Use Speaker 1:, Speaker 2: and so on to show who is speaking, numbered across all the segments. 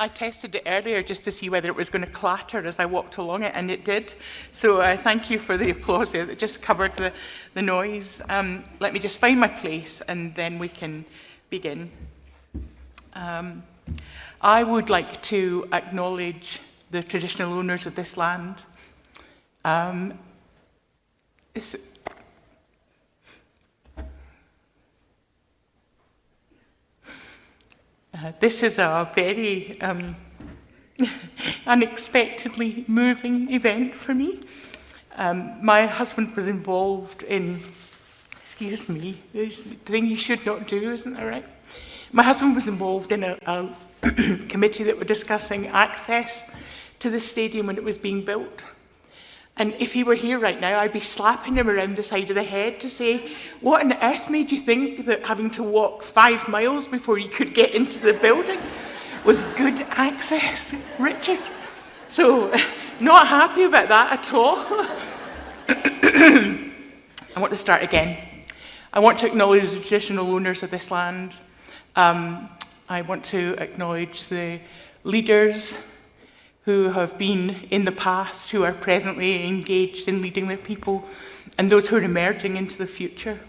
Speaker 1: I tested it earlier just to see whether it was going to clatter as I walked along it, and it did. So thank you for the applause there that just covered the noise. Let me just find my place, and then we can begin. I would like to acknowledge the traditional owners of this land. This is a very unexpectedly moving event for me. My husband was involved in, excuse me, this thing you should not do, isn't that right? My husband was involved in a committee that were discussing access to the stadium when it was being built. And if he were here right now, I'd be slapping him around the side of the head to say, what on earth made you think that having to walk 5 miles before you could get into the building was good access, Richard? So, not happy about that at all. I want to start again. I want to acknowledge the traditional owners of this land. I want to acknowledge the leaders who have been in the past, who are presently engaged in leading their people, and those who are emerging into the future.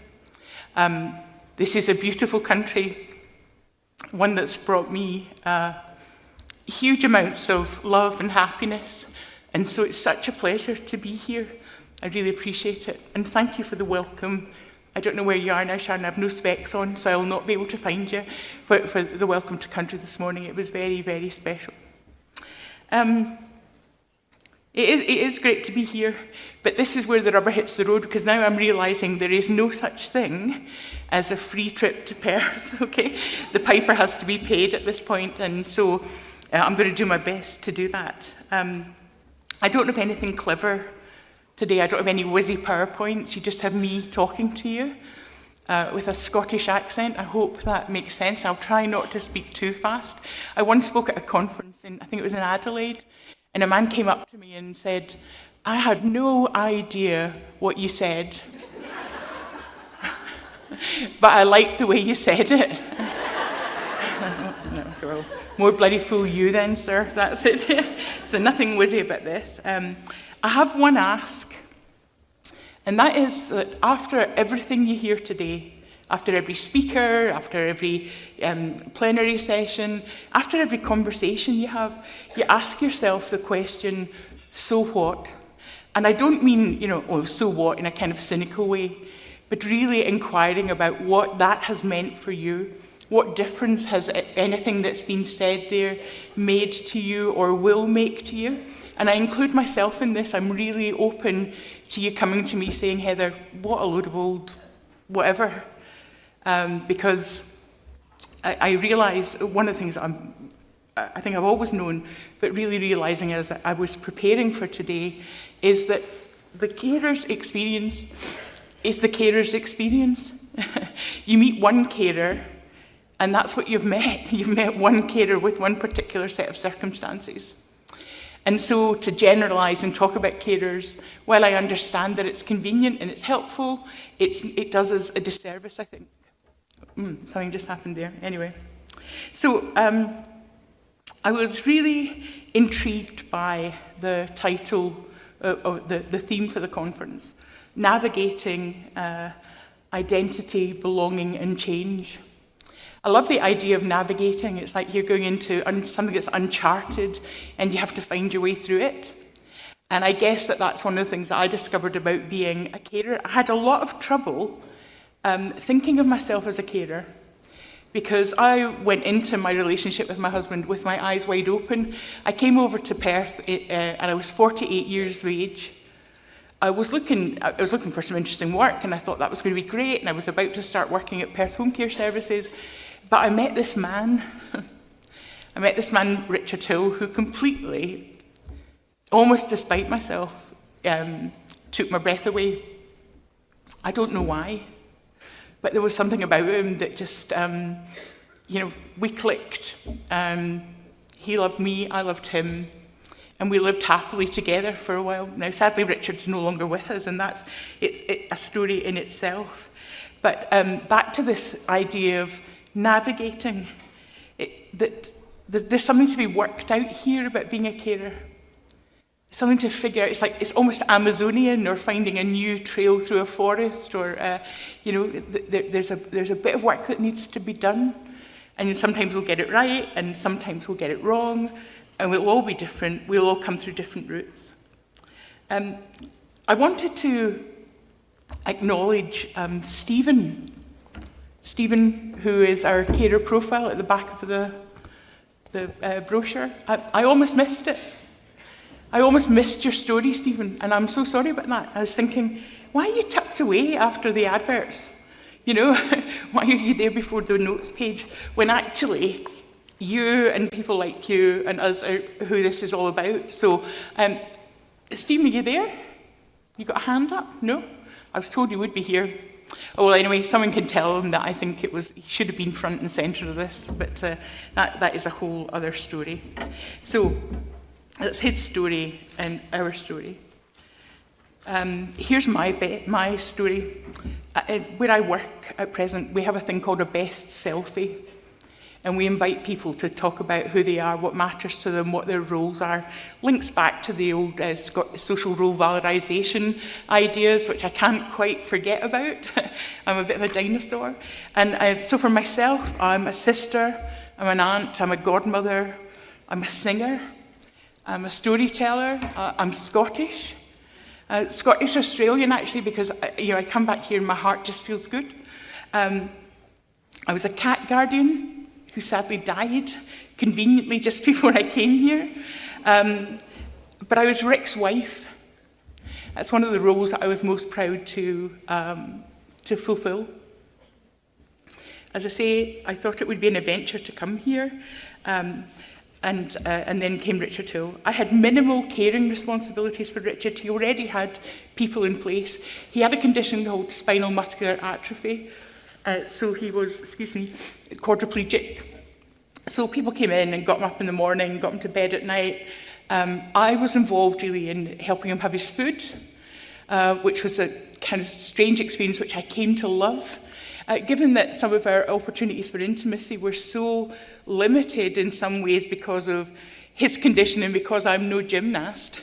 Speaker 1: This is a beautiful country, one that's brought me huge amounts of love and happiness, and so it's such a pleasure to be here. I really appreciate it, and thank you for the welcome. I don't know where you are now, Sharon. I have no specs on, so I will not be able to find you for the welcome to country this morning. It was very, very special. It is great to be here, but this is where the rubber hits the road, because now I'm realising there is no such thing as a free trip to Perth, okay? The piper has to be paid at this point, and so I'm going to do my best to do that. I don't have anything clever today. I don't have any whizzy PowerPoints. You just have me talking to you with a Scottish accent. I hope that makes sense. I'll try not to speak too fast. I once spoke at a conference, I think it was in Adelaide, and a man came up to me and said, I had no idea what you said, but I liked the way you said it. No, so well, more bloody fool you then, sir. That's it. So nothing whizzy about this. I have one ask, and that is that after everything you hear today, after every speaker, after every plenary session, after every conversation you have, you ask yourself the question, so what? And I don't mean, oh, so what in a kind of cynical way, but really inquiring about what that has meant for you. What difference has anything that's been said there made to you or will make to you? And I include myself in this. I'm really open to you coming to me saying, Heather, what a load of old whatever. Because I realise one of the things I think I've always known, but really realising as I was preparing for today, is that the carer's experience is the carer's experience. You meet one carer, and that's what you've met. You've met one carer with one particular set of circumstances. And so to generalise and talk about carers, while I understand that it's convenient and it's helpful, it does us a disservice, I think. Something just happened there. Anyway. So I was really intrigued by the title, the theme for the conference, Navigating Identity, Belonging and Change. I love the idea of navigating. It's like you're going into something that's uncharted and you have to find your way through it. And I guess that's one of the things that I discovered about being a carer. I had a lot of trouble thinking of myself as a carer because I went into my relationship with my husband with my eyes wide open. I came over to Perth and I was 48 years of age. I was looking for some interesting work and I thought that was going to be great, and I was about to start working at Perth Home Care Services. But I met this man, Richard Hill, who completely, almost despite myself, took my breath away. I don't know why, but there was something about him that just, we clicked. He loved me, I loved him, and we lived happily together for a while. Now, sadly, Richard's no longer with us, and that's a story in itself. But back to this idea of navigating, that there's something to be worked out here about being a carer. Something to figure out. It's almost Amazonian, or finding a new trail through a forest, or there's a bit of work that needs to be done, and sometimes we'll get it right, and sometimes we'll get it wrong, and we'll all be different. We'll all come through different routes. I wanted to acknowledge Stephen, who is our carer profile at the back of the brochure. I almost missed it. I almost missed your story, Stephen, and I'm so sorry about that. I was thinking, why are you tucked away after the adverts? Why are you there before the notes page? When actually, you and people like you and us are who this is all about. So, Stephen, are you there? You got a hand up? No? I was told you would be here. Oh, well, anyway, someone can tell him that I think he should have been front and centre of this, but that is a whole other story. So, that's his story and our story. Here's my story. Where I work at present, we have a thing called a best selfie. And we invite people to talk about who they are, what matters to them, what their roles are. Links back to the old social role valorisation ideas, which I can't quite forget about. I'm a bit of a dinosaur. And so for myself, I'm a sister, I'm an aunt, I'm a godmother, I'm a singer, I'm a storyteller, I'm Scottish. Scottish Australian, actually, because I come back here and my heart just feels good. I was a cat guardian who sadly died conveniently just before I came here. But I was Rick's wife. That's one of the roles that I was most proud to fulfill. As I say, I thought it would be an adventure to come here. And then came Richard Hill. I had minimal caring responsibilities for Richard. He already had people in place. He had a condition called spinal muscular atrophy, so he was, quadriplegic. So people came in and got him up in the morning, got him to bed at night. I was involved really in helping him have his food, which was a kind of strange experience which I came to love. Given that some of our opportunities for intimacy were so limited in some ways because of his condition and because I'm no gymnast,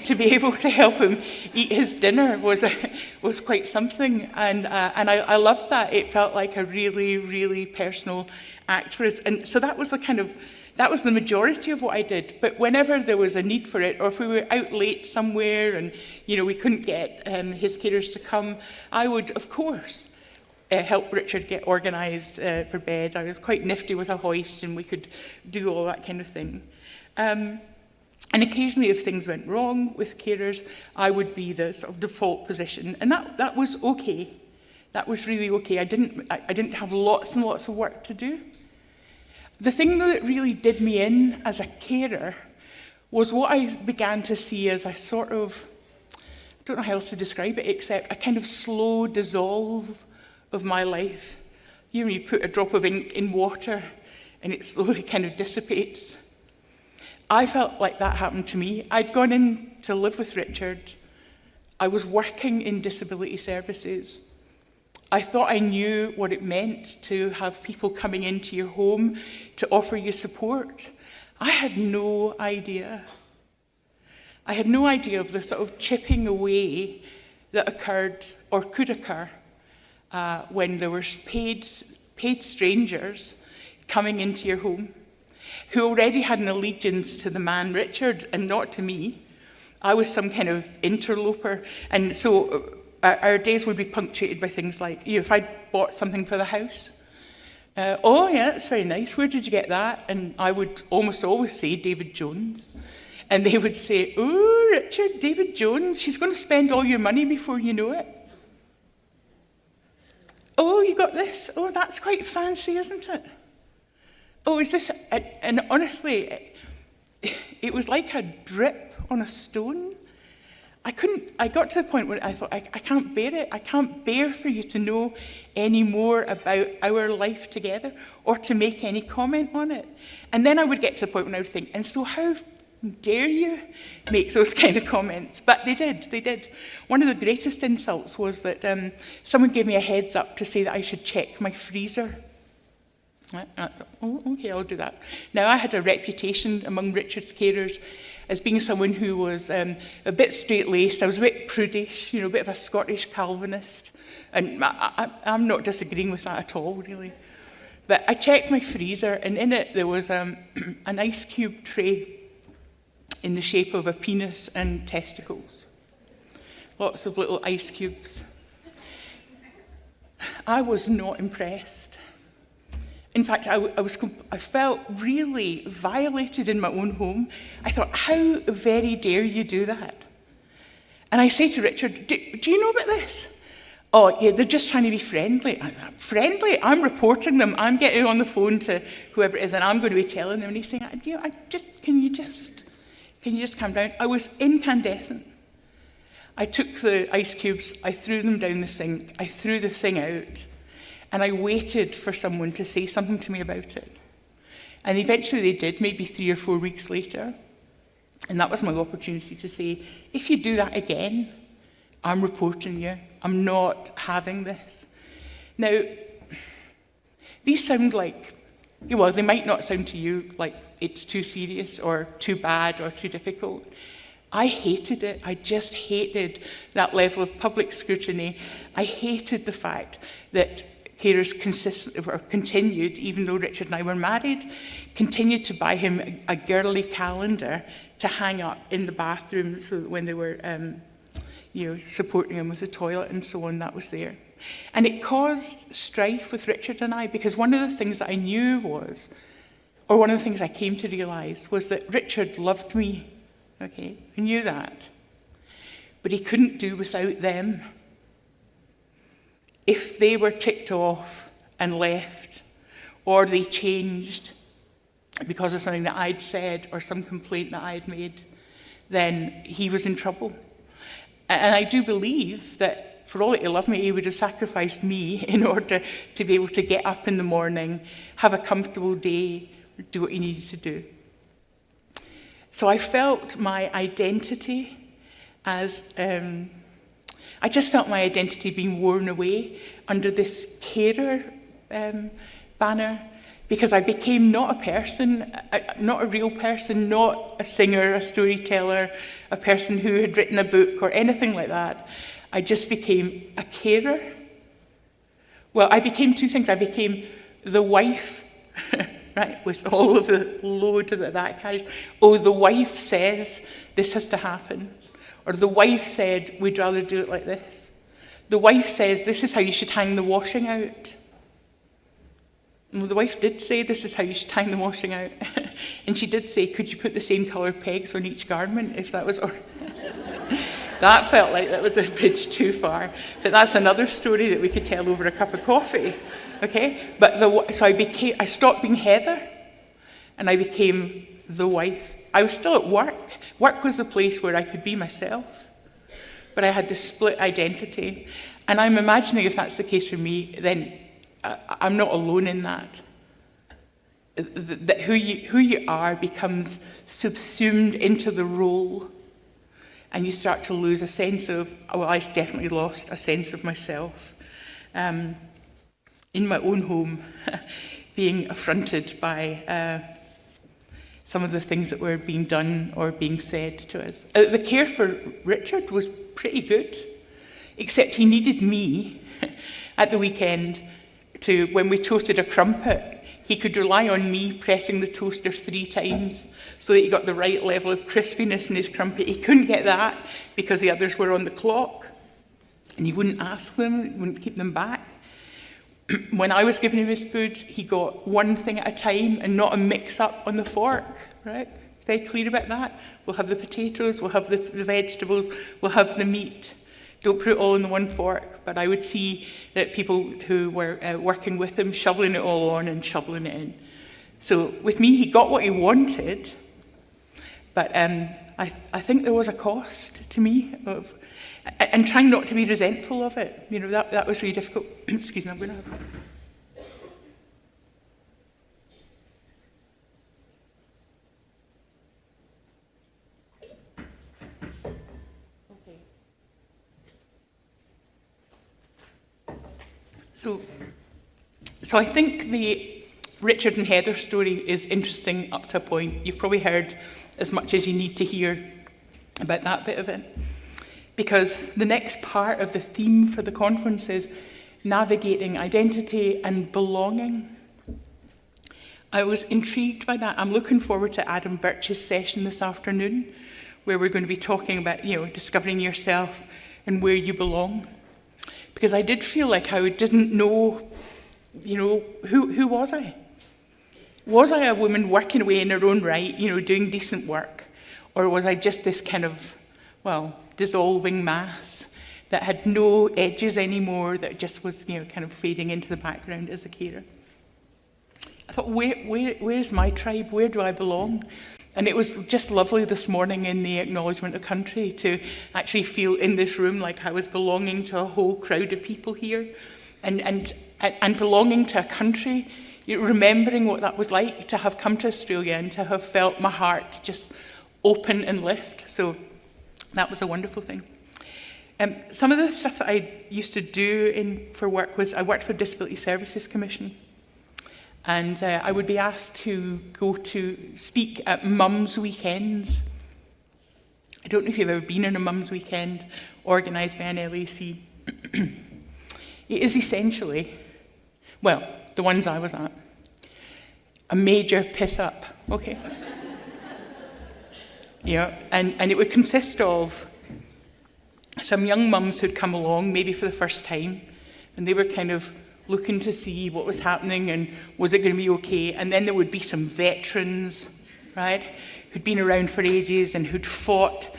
Speaker 1: to be able to help him eat his dinner was quite something, and I loved that. It felt like a really, really personal act for us, and so that was the majority of what I did. But whenever there was a need for it, or if we were out late somewhere and we couldn't get his carers to come, I would, of course, help Richard get organised for bed. I was quite nifty with a hoist and we could do all that kind of thing. And occasionally if things went wrong with carers, I would be the sort of default position. And that was okay. That was really okay. I didn't have lots and lots of work to do. The thing that really did me in as a carer was what I began to see as a sort of, I don't know how else to describe it, except a kind of slow dissolve of my life. You put a drop of ink in water and it slowly kind of dissipates. I felt like that happened to me. I'd gone in to live with Richard. I was working in disability services. I thought I knew what it meant to have people coming into your home to offer you support. I had no idea. I had no idea of the sort of chipping away that occurred or could occur when there were paid strangers coming into your home who already had an allegiance to the man Richard and not to me. I was some kind of interloper, and so our days would be punctuated by things like, if I bought something for the house, oh yeah, that's very nice, where did you get that? And I would almost always say David Jones, and they would say, oh Richard, David Jones, she's going to spend all your money before you know it. Oh, you got this? Oh, that's quite fancy, isn't it? Oh, is this? And honestly, it was like a drip on a stone. I got to the point where I thought, I can't bear it. I can't bear for you to know any more about our life together or to make any comment on it. And then I would get to the point when I would think, and so how dare you make those kind of comments? But they did. One of the greatest insults was that someone gave me a heads up to say that I should check my freezer. And I thought, oh, okay, I'll do that. Now, I had a reputation among Richard's carers as being someone who was a bit straight-laced. I was a bit prudish, a bit of a Scottish Calvinist. And I'm not disagreeing with that at all, really. But I checked my freezer, and in it there was an ice cube tray in the shape of a penis and testicles. Lots of little ice cubes. I was not impressed. In fact, I felt really violated in my own home. I thought, how very dare you do that? And I say to Richard, do you know about this? Oh, yeah, they're just trying to be friendly. Friendly? I'm reporting them. I'm getting on the phone to whoever it is, and I'm going to be telling them. And he's saying, can you just calm down? I was incandescent. I took the ice cubes, I threw them down the sink, I threw the thing out, and I waited for someone to say something to me about it. And eventually they did, maybe 3 or 4 weeks later. And that was my opportunity to say, if you do that again, I'm reporting you. I'm not having this. Now, these sound like, well, they might not sound to you like it's too serious or too bad or too difficult. I hated it. I just hated that level of public scrutiny. I hated the fact that carers continued, even though Richard and I were married, continued to buy him a girly calendar to hang up in the bathroom so that when they were supporting him with the toilet and so on, that was there. And it caused strife with Richard and I, because one of the things that I knew was, or one of the things I came to realise, was that Richard loved me. Okay, I knew that. But he couldn't do without them. If they were ticked off and left, or they changed because of something that I'd said or some complaint that I'd made, then he was in trouble. And I do believe that for all that he loved me, he would have sacrificed me in order to be able to get up in the morning, have a comfortable day, do what he needed to do. So I felt my identity as, I just felt my identity being worn away under this carer banner, because I became not a person, not a real person, not a singer, a storyteller, a person who had written a book or anything like that. I just became a carer. Well, I became two things. I became the wife, right, with all of the load that carries. Oh, the wife says this has to happen. Or the wife said, we'd rather do it like this. The wife says, this is how you should hang the washing out. Well, the wife did say, this is how you should hang the washing out. And she did say, could you put the same colour pegs on each garment, if that was... That felt like that was a bridge too far. But that's another story that we could tell over a cup of coffee. Okay? But so I stopped being Heather, and I became the wife. I was still at work. Work was the place where I could be myself. But I had this split identity. And I'm imagining if that's the case for me, then I'm not alone in that. That who you are becomes subsumed into the role. And you start to lose a sense of, well, I definitely lost a sense of myself. In my own home, being affronted by some of the things that were being done or being said to us. The care for Richard was pretty good, except he needed me at the weekend to, when we toasted a crumpet, he could rely on me pressing the toaster 3 times so that he got the right level of crispiness in his crumpet. He couldn't get that because the others were on the clock, and he wouldn't ask them, he wouldn't keep them back. When I was giving him his food, he got one thing at a time and not a mix-up on the fork, right? It's very clear about that. We'll have the potatoes, we'll have the vegetables, we'll have the meat. Don't put it all in the one fork. But I would see that people who were working with him shoveling it all on and shoveling it in. So with me, he got what he wanted, but I think there was a cost to me of, and trying not to be resentful of it. You know, that was really difficult. Excuse me, I'm going to have... So I think Richard and Heather's story is interesting up to a point. You've probably heard as much as you need to hear about that bit of it. Because the next part of the theme for the conference is navigating identity and belonging. I was intrigued by that. I'm looking forward to Adam Birch's session this afternoon, where we're going to be talking about, discovering yourself and where you belong. Because I did feel like I didn't know, who was I? Was I a woman working away in her own right, doing decent work? Or was I just this kind of, dissolving mass that had no edges anymore, that just was, kind of fading into the background as a carer? I thought, where is my tribe? Where do I belong? And it was just lovely this morning in the acknowledgement of country to actually feel in this room like I was belonging to a whole crowd of people here, and belonging to a country, remembering what that was like to have come to Australia and to have felt my heart just open and lift. So that was a wonderful thing. Some of the stuff that I used to do for work was I worked for Disability Services Commission. And I would be asked to go to speak at Mums Weekends. I don't know if you've ever been in a Mums Weekend organised by an LAC. It is essentially, the ones I was at, a major piss up, okay? And it would consist of some young mums who'd come along, maybe for the first time, and they were kind of looking to see what was happening and was it going to be okay. And then there would be some veterans, right, who'd been around for ages and who'd fought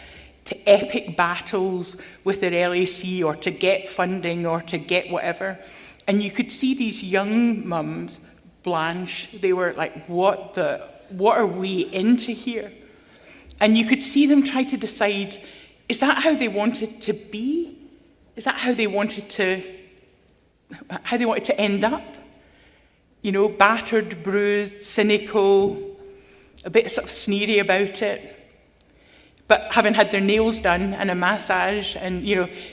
Speaker 1: to epic battles with their LAC or to get funding or to get whatever. And you could see these young mums blanch. They were like, what are we into here? And you could see them try to decide, is that how they wanted to be? Is that how they wanted to end up? Battered, bruised, cynical, a bit sort of sneery about it, but having had their nails done and a massage and,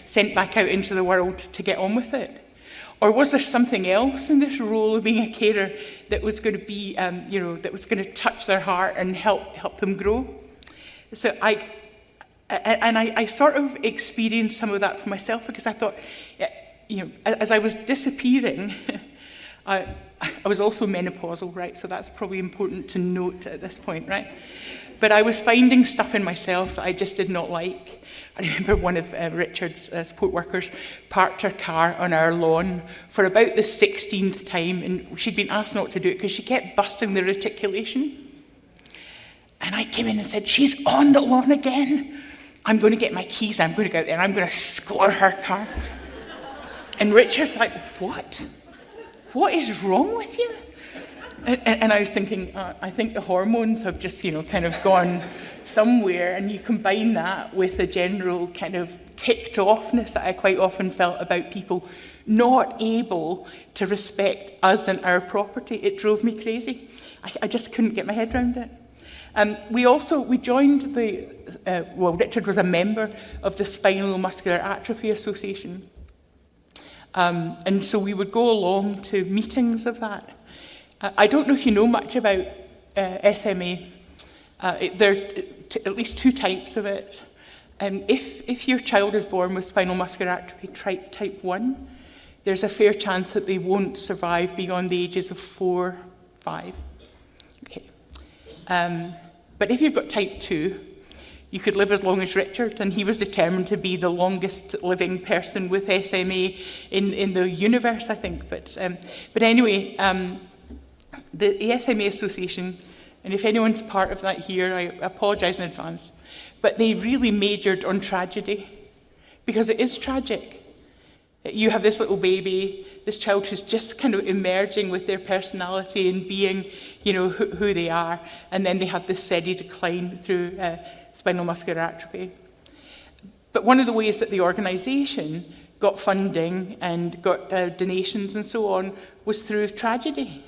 Speaker 1: sent back out into the world to get on with it. Or was there something else in this role of being a carer that was going to be, that was going to touch their heart and help them grow? So I sort of experienced some of that for myself, because I thought, as I was disappearing, I was also menopausal, right? So that's probably important to note at this point, right? But I was finding stuff in myself that I just did not like. I remember one of Richard's support workers parked her car on our lawn for about the 16th time, and she'd been asked not to do it because she kept busting the reticulation. And I came in and said, she's on the lawn again. I'm going to get my keys, I'm going to go out there, and I'm going to score her car. And Richard's like, what? What is wrong with you? And I was thinking, I think the hormones have just, kind of gone somewhere, and you combine that with the general kind of ticked offness that I quite often felt about people not able to respect us and our property. It drove me crazy. I just couldn't get my head around it. We joined Richard was a member of the Spinal Muscular Atrophy Association. And so we would go along to meetings of that. I don't know if you know much about SMA. There are at least two types of it. If your child is born with spinal muscular atrophy type 1, there's a fair chance that they won't survive beyond the ages of 4, 5. Okay. But if you've got type 2, you could live as long as Richard, and he was determined to be the longest living person with SMA in the universe, I think. But anyway, the SMA Association, and if anyone's part of that here, I apologise in advance, but they really majored on tragedy, because it is tragic. You have this little baby, this child who's just kind of emerging with their personality and being, who they are, and then they have this steady decline through spinal muscular atrophy. But one of the ways that the organisation got funding and got donations and so on was through tragedy.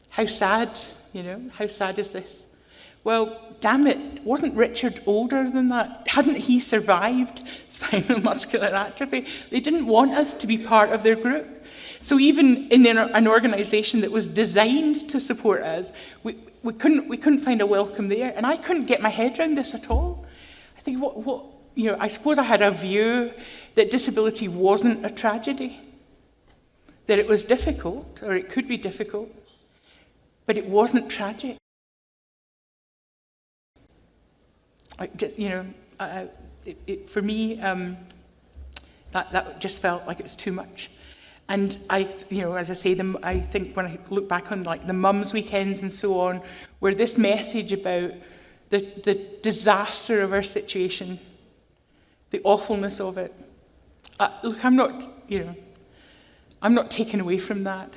Speaker 1: How sad, how sad is this? Well, damn it, wasn't Richard older than that? Hadn't he survived spinal muscular atrophy? They didn't want us to be part of their group. So even in an organisation that was designed to support us, we couldn't find a welcome there, and I couldn't get my head around this at all. I think I suppose I had a view that disability wasn't a tragedy, that it was difficult, or it could be difficult, but it wasn't tragic. For me, that just felt like it's too much. And as I say, I think when I look back on like the mums' weekends and so on, where this message about the disaster of our situation, the awfulness of it. Look, I'm not taken away from that.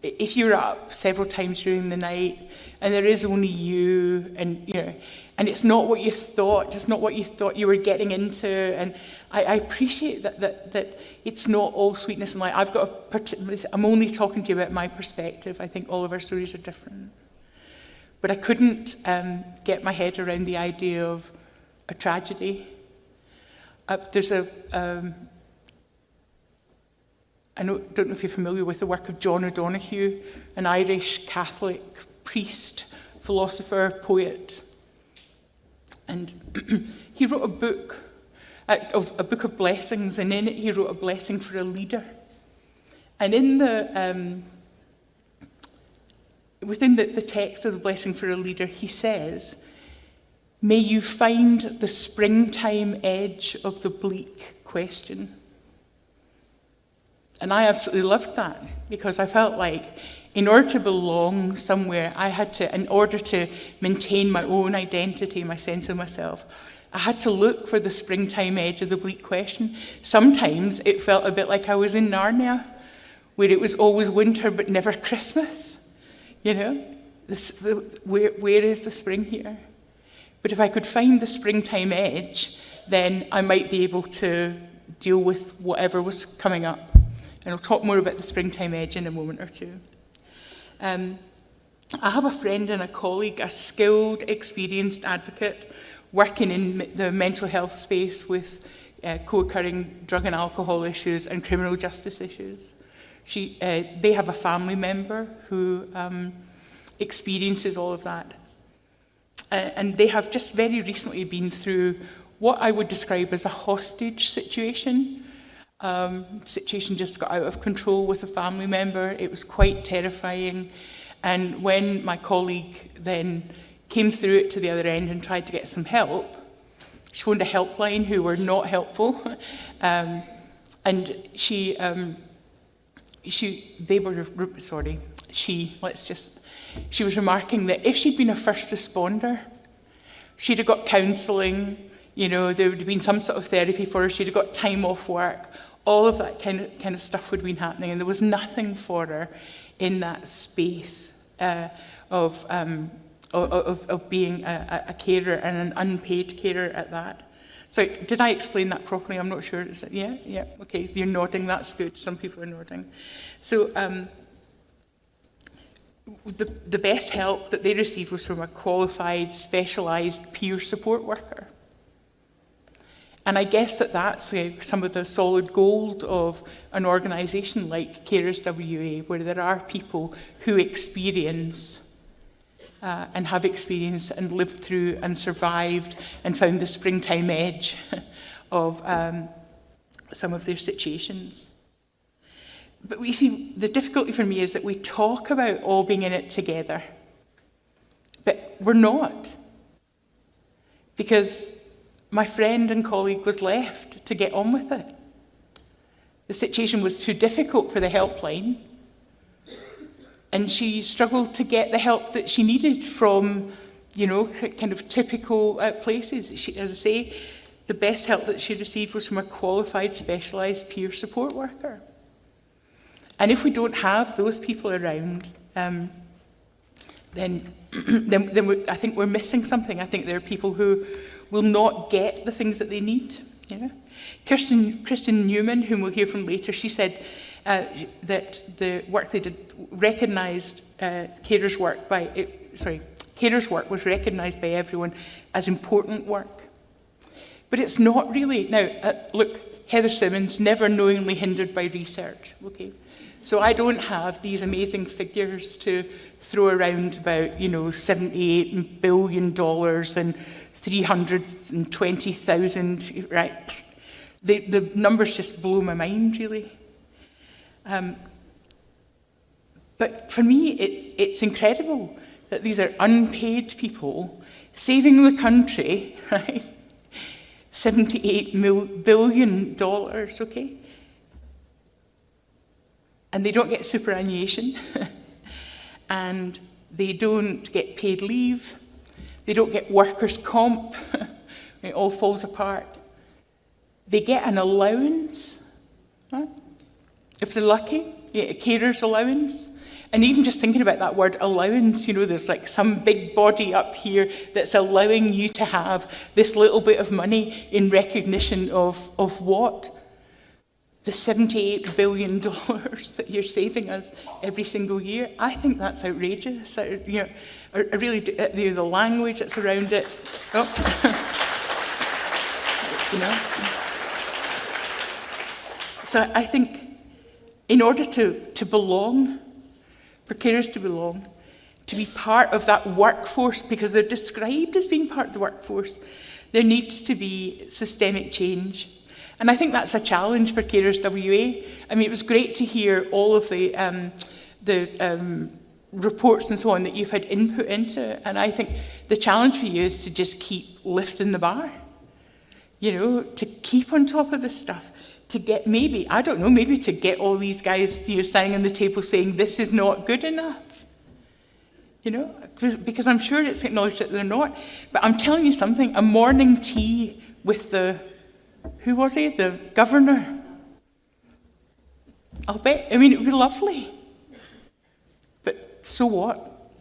Speaker 1: If you're up several times during the night and there is only you, and it's not what you thought, it's not what you thought you were getting into, and I appreciate that it's not all sweetness and light. I'm only talking to you about my perspective. I think all of our stories are different. But I couldn't get my head around the idea of a tragedy. There's I don't know if you're familiar with the work of John O'Donoghue, an Irish Catholic priest, philosopher, poet. And he wrote a book of blessings, and in it he wrote a blessing for a leader. And in within the text of the blessing for a leader, he says, "May you find the springtime edge of the bleak question." And I absolutely loved that, because I felt like in order to belong somewhere, I had to, in order to maintain my own identity, my sense of myself, I had to look for the springtime edge of the bleak question. Sometimes it felt a bit like I was in Narnia, where it was always winter but never Christmas. Where is the spring here? But if I could find the springtime edge, then I might be able to deal with whatever was coming up. And I'll talk more about the springtime edge in a moment or two. I have a friend and a colleague, a skilled, experienced advocate working in the mental health space with co-occurring drug and alcohol issues and criminal justice issues. They have a family member who experiences all of that. And they have just very recently been through what I would describe as a hostage situation. Situation just got out of control with a family member. It was quite terrifying. And when my colleague then came through it to the other end and tried to get some help, she phoned a helpline who were not helpful. She was remarking that if she'd been a first responder, she'd have got counselling, there would have been some sort of therapy for her, she'd have got time off work, all of that kind of stuff would have been happening, and there was nothing for her in that space of being a carer, and an unpaid carer at that. So did I explain that properly? I'm not sure. Yeah, okay, you're nodding, that's good. Some people are nodding. So the best help that they received was from a qualified, specialised peer support worker. And I guess that's some of the solid gold of an organisation like Carers WA, where there are people who experience and have experienced and lived through and survived and found the springtime edge of some of their situations. But we see, the difficulty for me is that we talk about all being in it together, but we're not. Because my friend and colleague was left to get on with it. The situation was too difficult for the helpline, and she struggled to get the help that she needed from, kind of typical places. As I say, the best help that she received was from a qualified, specialised peer support worker. And if we don't have those people around, then I think we're missing something. I think there are people who will not get the things that they need. Kristen Newman, whom we'll hear from later, she said that the work they did recognised carers' work was recognised by everyone as important work. But it's not really. Now, look, Heather Simmons, never knowingly hindered by research. Okay, So I don't have these amazing figures to throw around about, $78 billion and 320,000, right? The numbers just blow my mind, really. But for me, it's incredible that these are unpaid people saving the country, right? $78 billion, okay? And they don't get superannuation, and they don't get paid leave, they don't get workers' comp, it all falls apart. They get an allowance, right? If they're lucky, they get a carer's allowance. And even just thinking about that word allowance, there's like some big body up here that's allowing you to have this little bit of money in recognition of what? The $78 billion that you're saving us every single year. I think that's outrageous. I really do, the language that's around it. Oh. So I think in order to belong, for carers to belong, to be part of that workforce, because they're described as being part of the workforce, there needs to be systemic change. And I think that's a challenge for Carers WA. I mean, it was great to hear all of the reports and so on that you've had input into. And I think the challenge for you is to just keep lifting the bar, to keep on top of this stuff. To get maybe to get all these guys standing on the table saying this is not good enough. Because I'm sure it's acknowledged that they're not. But I'm telling you something, a morning tea with who was he? The governor. I'll bet, it would be lovely. But so what?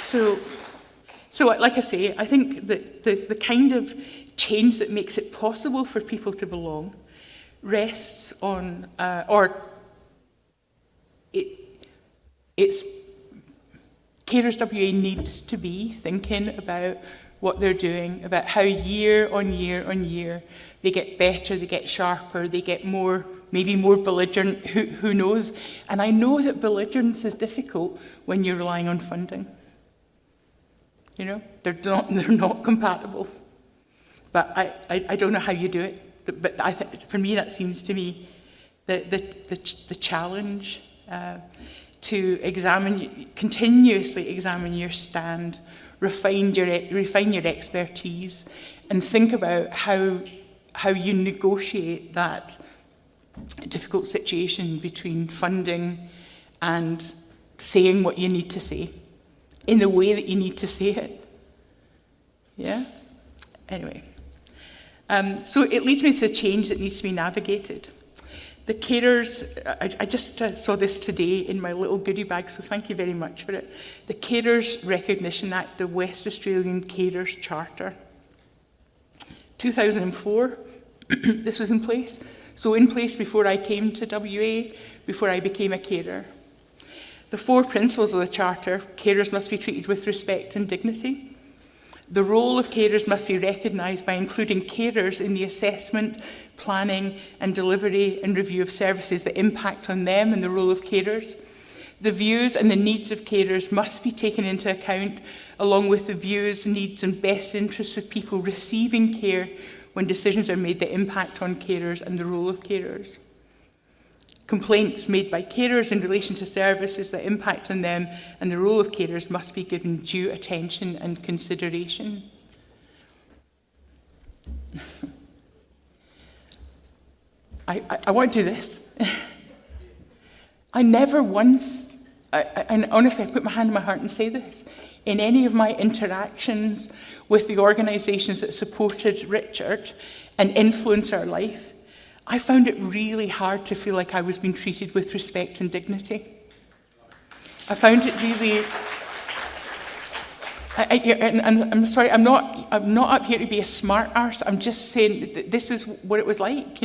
Speaker 1: So, like I say, I think that the kind of change that makes it possible for people to belong rests on, it's Carers WA needs to be thinking about what they're doing, about how year on year on year they get better, they get sharper, they get maybe more belligerent, who knows? And I know that belligerence is difficult when you're relying on funding. They're not compatible. But I don't know how you do it. But I think for me that seems to me the challenge to continuously examine your stand, refine your expertise, and think about how you negotiate that difficult situation between funding and saying what you need to say in the way that you need to say it. Yeah? Anyway. So it leads me to a change that needs to be navigated. The carers, I just saw this today in my little goodie bag, so thank you very much for it. The Carers Recognition Act, the West Australian Carers Charter. 2004, this was in place. So in place before I came to WA, before I became a carer. The 4 principles of the Charter: carers must be treated with respect and dignity. The role of carers must be recognised by including carers in the assessment, planning and delivery and review of services that impact on them and the role of carers. The views and the needs of carers must be taken into account, along with the views, needs and best interests of people receiving care when decisions are made that impact on carers and the role of carers. Complaints made by carers in relation to services that impact on them and the role of carers must be given due attention and consideration. I want to do this. I never once, and honestly I put my hand on my heart and say this, in any of my interactions with the organisations that supported Richard and influenced our life, I found it really hard to feel like I was being treated with respect and dignity. I found it really... and I'm sorry, I'm not up here to be a smart arse. I'm just saying that this is what it was like,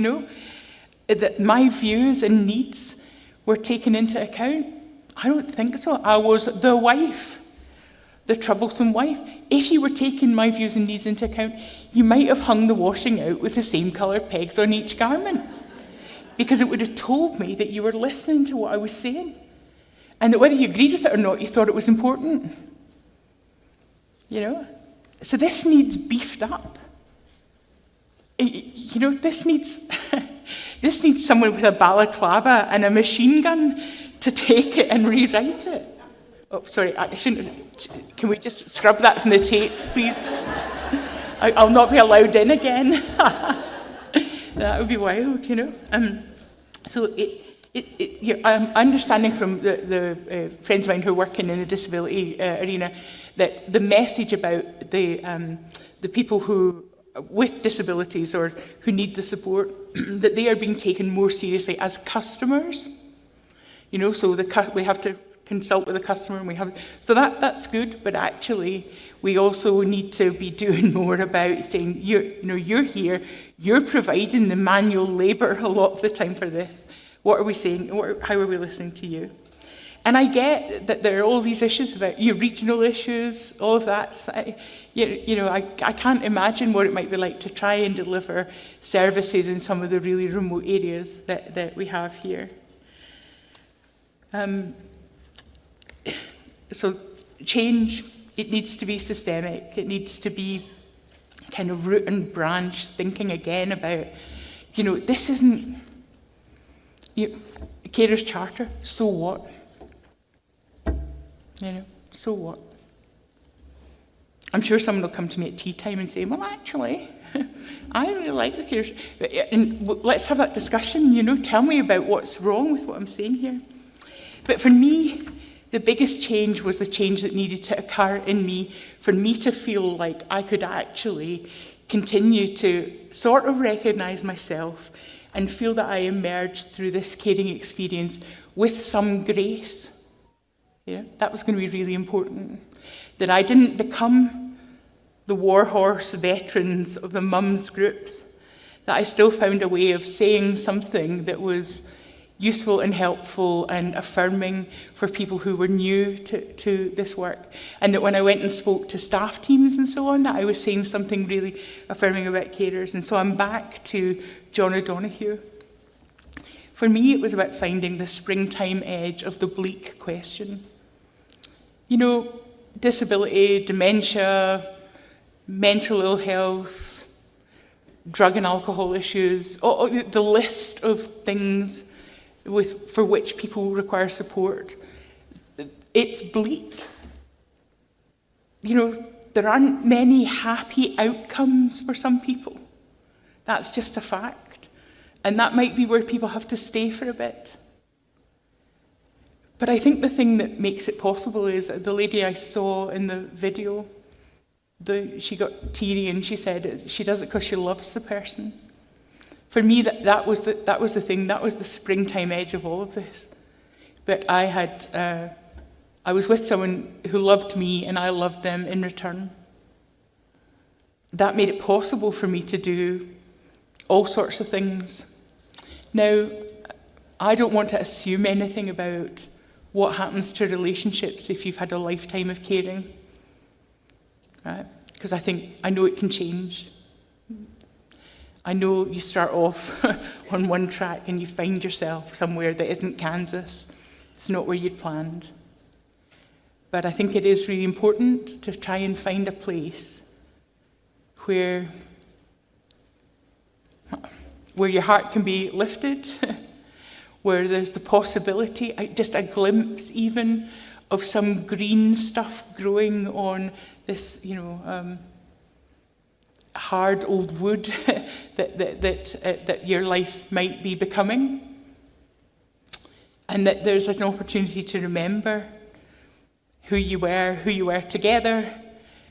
Speaker 1: that my views and needs were taken into account. I don't think so. I was the wife the troublesome wife. If you were taking my views and needs into account, you might have hung the washing out with the same colour pegs on each garment, because it would have told me that you were listening to what I was saying, and that whether you agreed with it or not, you thought it was important. You know? So this needs beefed up. You know, this needs this needs someone with a balaclava and a machine gun to take it and rewrite it. Oh, sorry, I shouldn't. Can we just scrub that from the tape, please? I'll not be allowed in again. That would be wild, you know. So I'm understanding from the friends of mine who are working in the disability arena that the message about the people who with disabilities or who need the support, that they are being taken more seriously as customers. You know, so we have to consult with the customer, and so that's good. But actually, we also need to be doing more about saying, you're here, you're providing the manual labour a lot of the time for this. What are we saying? How are we listening to you? And I get that there are all these issues about your regional issues, all of that. I can't imagine what it might be like to try and deliver services in some of the really remote areas that we have here. So change, it needs to be systemic. It needs to be kind of root and branch thinking again about, this isn't carers charter, so what? So what? I'm sure someone will come to me at tea time and say, well, actually, I really like the carers. And let's have that discussion, tell me about what's wrong with what I'm saying here. But for me, the biggest change was the change that needed to occur in me, for me to feel like I could actually continue to sort of recognise myself and feel that I emerged through this caring experience with some grace. That was going to be really important. That I didn't become the warhorse veterans of the mums groups, that I still found a way of saying something that was useful and helpful and affirming for people who were new to this work. And that when I went and spoke to staff teams and so on, that I was saying something really affirming about carers. And so I'm back to John O'Donoghue. For me, it was about finding the springtime edge of the bleak question. Disability, dementia, mental ill health, drug and alcohol issues, the list of things for which people require support. It's bleak. There aren't many happy outcomes for some people. That's just a fact. And that might be where people have to stay for a bit. But I think the thing that makes it possible is the lady I saw in the video, she got teary and she said she does it because she loves the person. For me, that was the thing, that was the springtime edge of all of this. But I was with someone who loved me and I loved them in return. That made it possible for me to do all sorts of things. Now, I don't want to assume anything about what happens to relationships if you've had a lifetime of caring, right? Because I know it can change. I know you start off on one track and you find yourself somewhere that isn't Kansas. It's not where you'd planned. But I think it is really important to try and find a place where your heart can be lifted, where there's the possibility, just a glimpse even, of some green stuff growing on this, hard old wood that your life might be becoming. And that there's an opportunity to remember who you were together,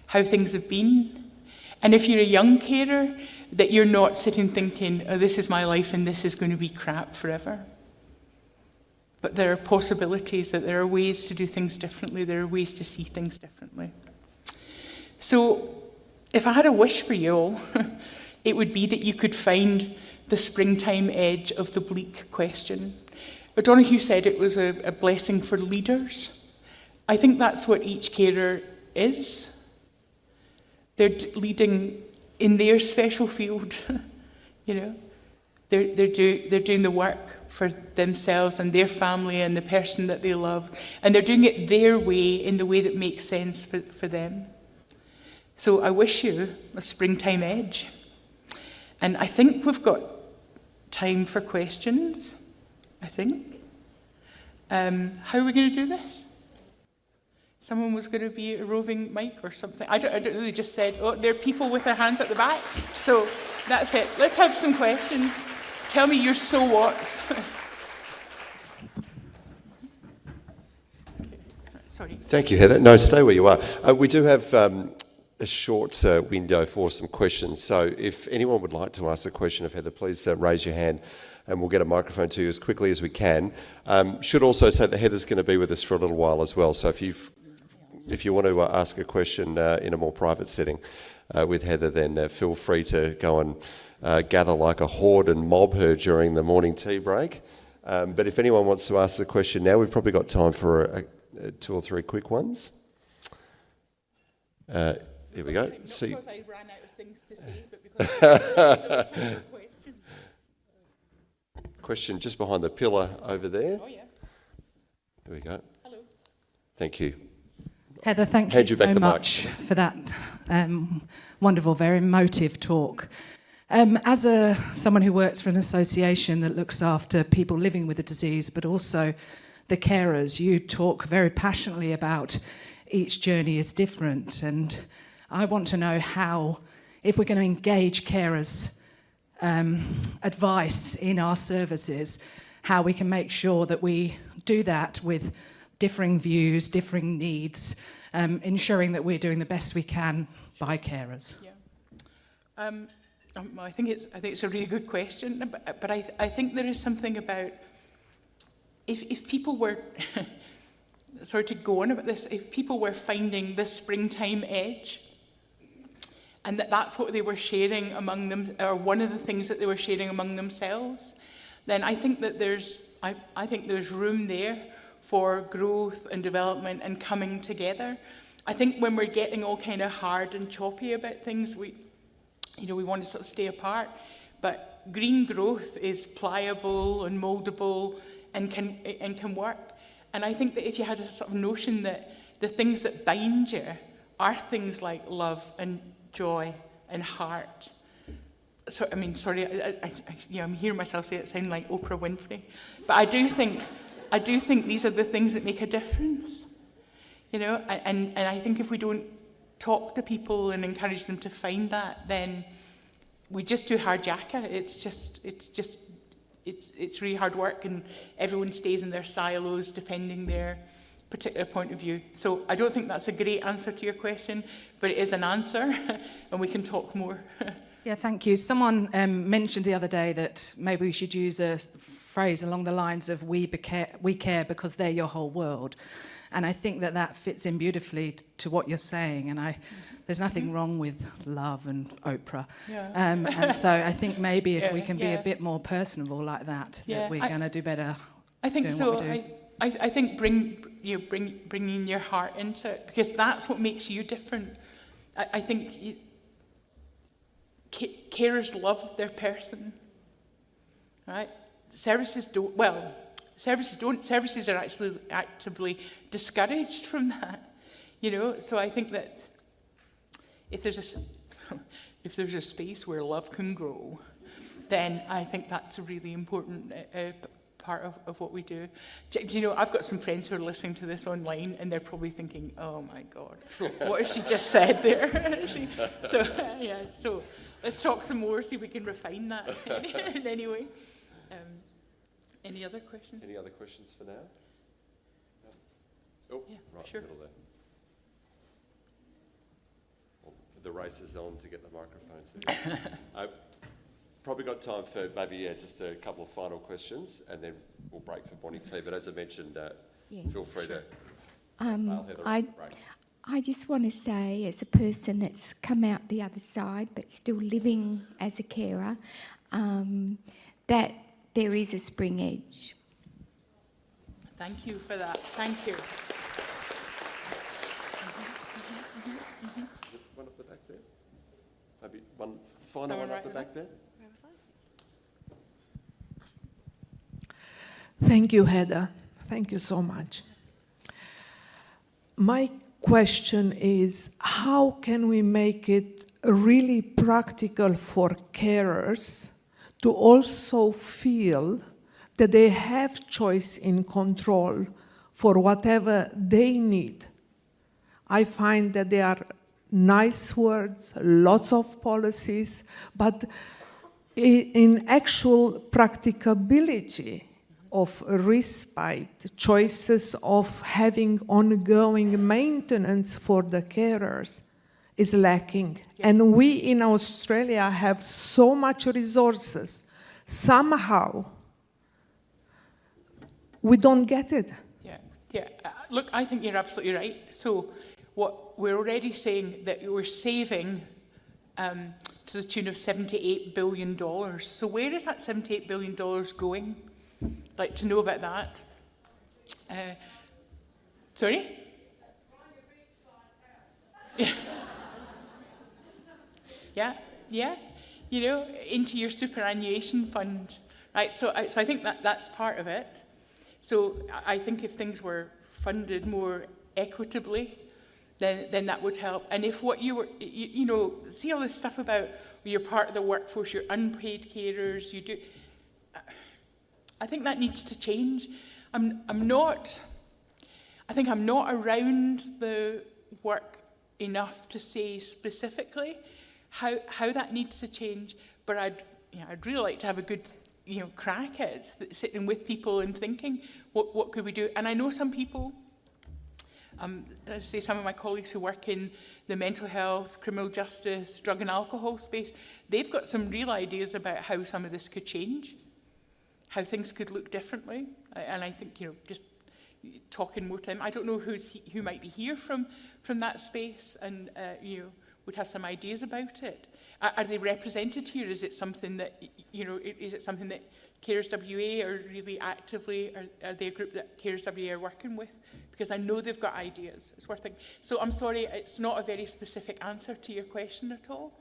Speaker 1: how things have been. And if you're a young carer, that you're not sitting thinking, oh, this is my life and this is going to be crap forever. But there are possibilities, that there are ways to do things differently, there are ways to see things differently. So, if I had a wish for you all, it would be that you could find the springtime edge of the bleak question. O'Donoghue said it was a blessing for leaders. I think that's what each carer is. They're leading in their special field, you know. They're doing the work for themselves and their family and the person that they love. And they're doing it their way, in the way that makes sense for them. So I wish you a springtime edge. And I think we've got time for questions, I think. How are we going to do this? Someone was going to be a roving mic or something. I don't know, they just said, oh, there are people with their hands at the back. So that's it. Let's have some questions. Tell me your so whats. Sorry.
Speaker 2: Thank you, Heather. No, stay where you are. We do have a short window for some questions. So if anyone would like to ask a question of Heather, please raise your hand and we'll get a microphone to you as quickly as we can. Should also say that Heather's going to be with us for a little while as well. So if you want to ask a question in a more private setting with Heather, then feel free to go and gather like a horde and mob her during the morning tea break. But if anyone wants to ask a question now, we've probably got time for 2 or 3 quick ones. Here we go.
Speaker 1: Not because I ran out of things to say, but because there was time for questions.
Speaker 2: Question just behind the pillar over there.
Speaker 1: Oh, yeah.
Speaker 2: Here we go.
Speaker 1: Hello.
Speaker 2: Thank you.
Speaker 3: Heather, thank you so much for that wonderful, very emotive talk. As someone who works for an association that looks after people living with the disease, but also the carers, you talk very passionately about each journey is different. And I want to know how, if we're going to engage carers' advice in our services, how we can make sure that we do that with differing views, differing needs, ensuring that we're doing the best we can by carers.
Speaker 1: Yeah. I think it's a really good question, but I think there is something about if people were sorry to go on about this, if people were finding this springtime edge, and that's what they were sharing among them, or one of the things that they were sharing among themselves, then I think that I think there's room there for growth and development and coming together. I think when we're getting all kind of hard and choppy about things, we want to sort of stay apart. But green growth is pliable and moldable and can work. And I think that if you had a sort of notion that the things that bind you are things like love and joy and heart. So, I mean, sorry, I'm hearing myself say it sounding like Oprah Winfrey. But I do think these are the things that make a difference. You know, and I think if we don't talk to people and encourage them to find that, then we just do hard yakka. It's really hard work, and everyone stays in their silos defending their particular point of view. So I don't think that's a great answer to your question, but it is an answer, and we can talk more.
Speaker 3: Yeah, thank you. Someone mentioned the other day that maybe we should use a phrase along the lines of we care because they're your whole world. And I think that fits in beautifully to what you're saying. And there's nothing wrong with love and Oprah. Yeah. And so I think maybe if we can be a bit more personable like that, that we're going to do better.
Speaker 1: I think so. I think bringing your heart into it, because that's what makes you different. I think carers love their person, right? Services don't. Well, services don't. Services are actually actively discouraged from that, you know. So I think that if there's a space where love can grow, then I think that's a really important part of what we do. Do you know, I've got some friends who are listening to this online, and they're probably thinking, "Oh my God, what has she just said there?" So let's talk some more, see if we can refine that in any way. Any other questions?
Speaker 2: Any other questions for now? No? Oh, yeah, right
Speaker 1: sure.
Speaker 2: In the middle there. Well, the race is on to get the microphone to you. I've probably got time for maybe just a couple of final questions, and then we'll break for morning tea. But as I mentioned, feel free to
Speaker 4: I just want to say, as a person that's come out the other side but still living as a carer, that there is a spring edge.
Speaker 1: Thank you for that. Thank you.
Speaker 2: one final one up the back there.
Speaker 5: Thank you, Heather. Thank you so much. My question is, how can we make it really practical for carers to also feel that they have choice in control for whatever they need? I find that there are nice words, lots of policies, but in actual practicability of respite, choices of having ongoing maintenance for the carers is lacking. Yeah. And we in Australia have so much resources. Somehow, we don't get it.
Speaker 1: Yeah. Look, I think you're absolutely right. So what we're already saying that we're saving to the tune of $78 billion. So where is that $78 billion going? I'd like to know about that. Sorry? Yeah. You know, into your superannuation fund, right? So I think that's part of it. So I think if things were funded more equitably, then that would help. And if what you were, you know, see all this stuff about you're part of the workforce, you're unpaid carers, you do. I think that needs to change. I think I'm not around the work enough to say specifically how that needs to change, but I'd really like to have a good crack at it, sitting with people and thinking what could we do. And I know some people, let's say some of my colleagues who work in the mental health, criminal justice, drug and alcohol space, they've got some real ideas about how some of this could change, how things could look differently. And I think, just talking more time, I don't know who might be here from that space and, would have some ideas about it. Are they represented here? Is it something that, is it something that Carers WA are really actively, are they a group that Carers WA are working with? Because I know they've got ideas. It's worth thinking. So I'm sorry, it's not a very specific answer to your question at all.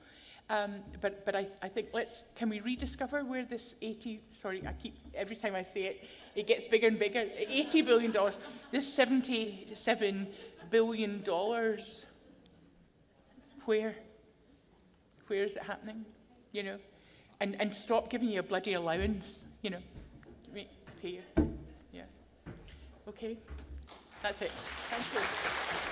Speaker 1: But I think can we rediscover where this every time I say it gets bigger and bigger. $80 billion, this $77 billion, where is it happening? And stop giving you a bloody allowance, pay you. Yeah. Okay, that's it. Thank you.